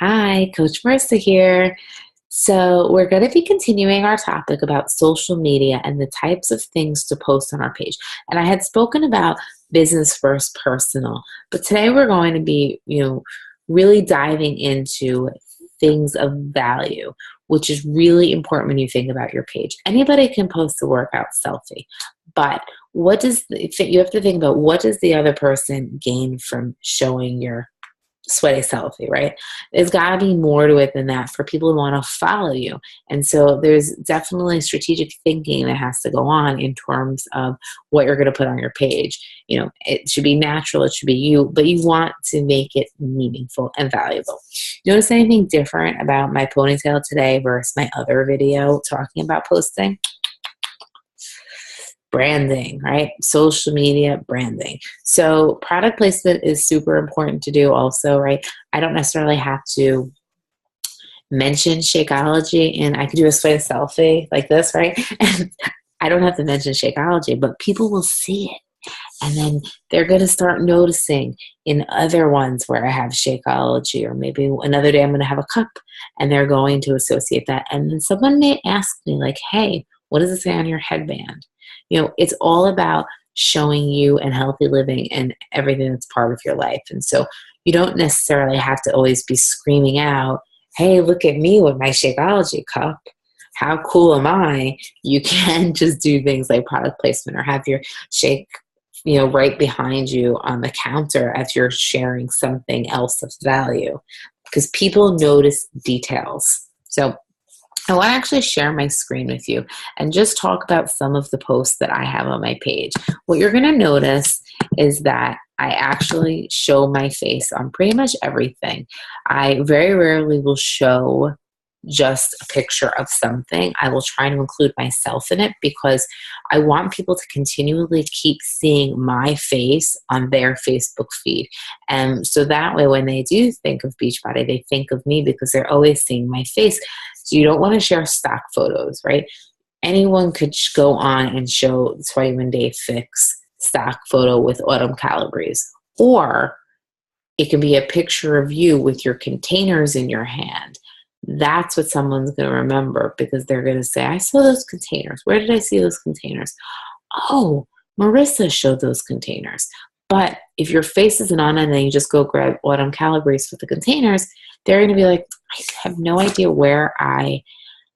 Hi, Coach Marissa here. So, we're going to be continuing our topic about social media and the types of things to post on our page. And I had spoken about business versus personal, but today we're going to be, really diving into things of value, which is really important when you think about your page. Anybody can post a workout selfie, but you have to think about what does the other person gain from showing your sweaty selfie, right? There's got to be more to it than that for people who want to follow you. And so there's definitely strategic thinking that has to go on in terms of what you're going to put on your page. It should be natural, it should be you, but you want to make it meaningful and valuable. Notice anything different about my ponytail today versus my other video talking about posting? Branding, right? Social media branding. So product placement is super important to do also, right? I don't necessarily have to mention Shakeology, and I could do a sweat selfie like this, right? And I don't have to mention Shakeology, but people will see it. And then they're going to start noticing in other ones where I have Shakeology, or maybe another day I'm going to have a cup, and they're going to associate that. And then someone may ask me like, hey, what does it say on your headband? It's all about showing you and healthy living and everything that's part of your life. And so you don't necessarily have to always be screaming out, hey, look at me with my Shakeology cup. How cool am I? You can just do things like product placement or have your shake, right behind you on the counter as you're sharing something else of value, because people notice details. So I want to actually share my screen with you and just talk about some of the posts that I have on my page. What you're going to notice is that I actually show my face on pretty much everything. I very rarely will show just a picture of something. I will try to include myself in it because I want people to continually keep seeing my face on their Facebook feed. And so that way, when they do think of Beachbody, they think of me because they're always seeing my face. So you don't want to share stock photos, right? Anyone could go on and show the 21 Day Fix stock photo with autumn calories, or it can be a picture of you with your containers in your hand. That's what someone's going to remember because they're going to say, I saw those containers. Where did I see those containers? Oh, Marissa showed those containers. But if your face isn't on it and then you just go grab autumn calories with the containers, they're going to be like, I have no idea where I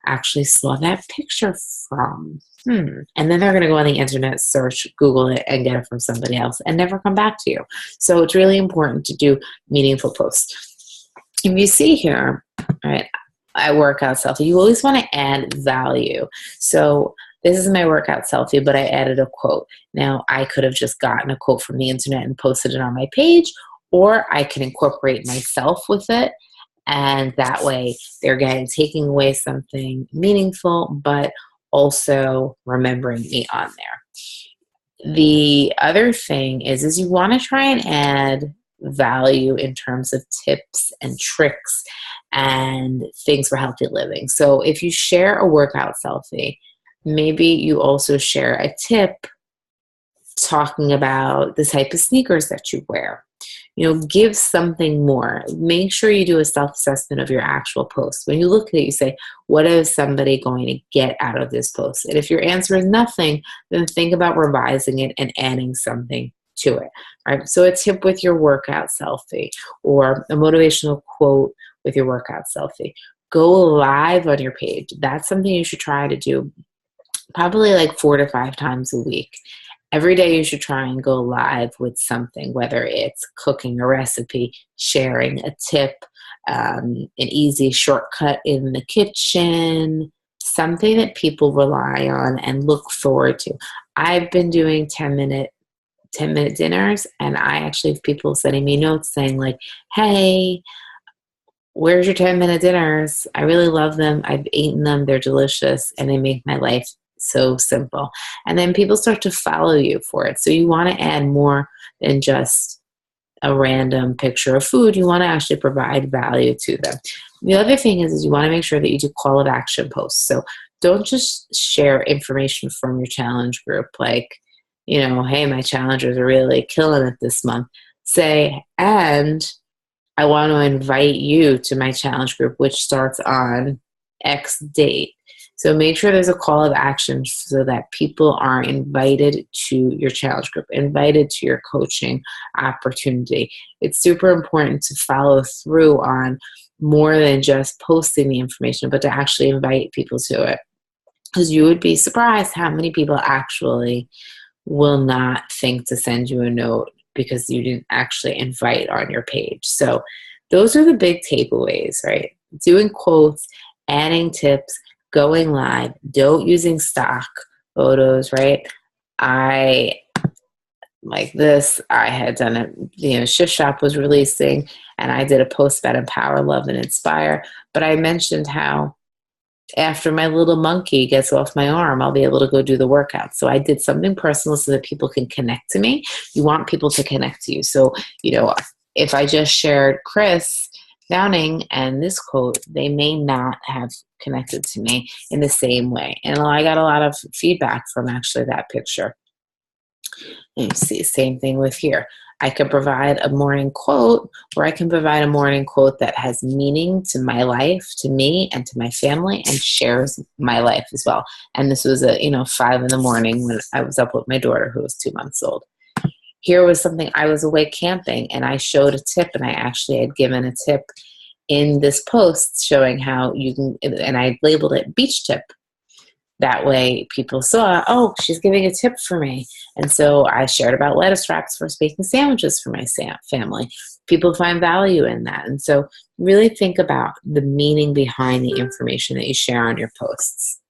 actually saw that picture from. And then they're going to go on the internet, search, Google it, and get it from somebody else and never come back to you. So it's really important to do meaningful posts. If you see here, right, I workout selfie, you always want to add value. So this is my workout selfie, but I added a quote. Now, I could have just gotten a quote from the internet and posted it on my page, or I can incorporate myself with it. And that way they're taking away something meaningful, but also remembering me on there. The other thing is you want to try and add value in terms of tips and tricks and things for healthy living. So if you share a workout selfie, maybe you also share a tip talking about the type of sneakers that you wear. Give something more. Make sure you do a self-assessment of your actual post. When you look at it, you say, what is somebody going to get out of this post? And if your answer is nothing, then think about revising it and adding something to it. Right? So a tip with your workout selfie or a motivational quote with your workout selfie. Go live on your page. That's something you should try to do probably like 4 to 5 times a week. Every day you should try and go live with something, whether it's cooking a recipe, sharing a tip, an easy shortcut in the kitchen, something that people rely on and look forward to. I've been doing 10-minute dinners, and I actually have people sending me notes saying like, hey, where's your 10-minute dinners? I really love them. I've eaten them. They're delicious, and they make my life so simple. And then people start to follow you for it. So you want to add more than just a random picture of food. You want to actually provide value to them. The other thing is you want to make sure that you do call of action posts. So don't just share information from your challenge group like, hey, my challengers are really killing it this month. Say, and I want to invite you to my challenge group, which starts on X date. So make sure there's a call of action so that people are invited to your challenge group, invited to your coaching opportunity. It's super important to follow through on more than just posting the information, but to actually invite people to it. Because you would be surprised how many people actually will not think to send you a note because you didn't actually invite on your page. So those are the big takeaways, right? Doing quotes, adding tips, going live, don't using stock photos, right? I like this. I had done it, Shift Shop was releasing, and I did a post about empower, love, and inspire. But I mentioned how after my little monkey gets off my arm, I'll be able to go do the workout. So I did something personal so that people can connect to me. You want people to connect to you. So, if I just shared Chris Downing and this quote, they may not have connected to me in the same way. And I got a lot of feedback from actually that picture. You see, same thing with here. I could provide a morning quote, or I can provide a morning quote that has meaning to my life, to me, and to my family, and shares my life as well. And this was 5 in the morning when I was up with my daughter, who was 2 months old. Here was something, I was away camping, and I showed a tip, and I actually had given a tip in this post showing how you can, and I labeled it beach tip. That way people saw, oh, she's giving a tip for me. And so I shared about lettuce wraps for baking sandwiches for my family. People find value in that. And so really think about the meaning behind the information that you share on your posts.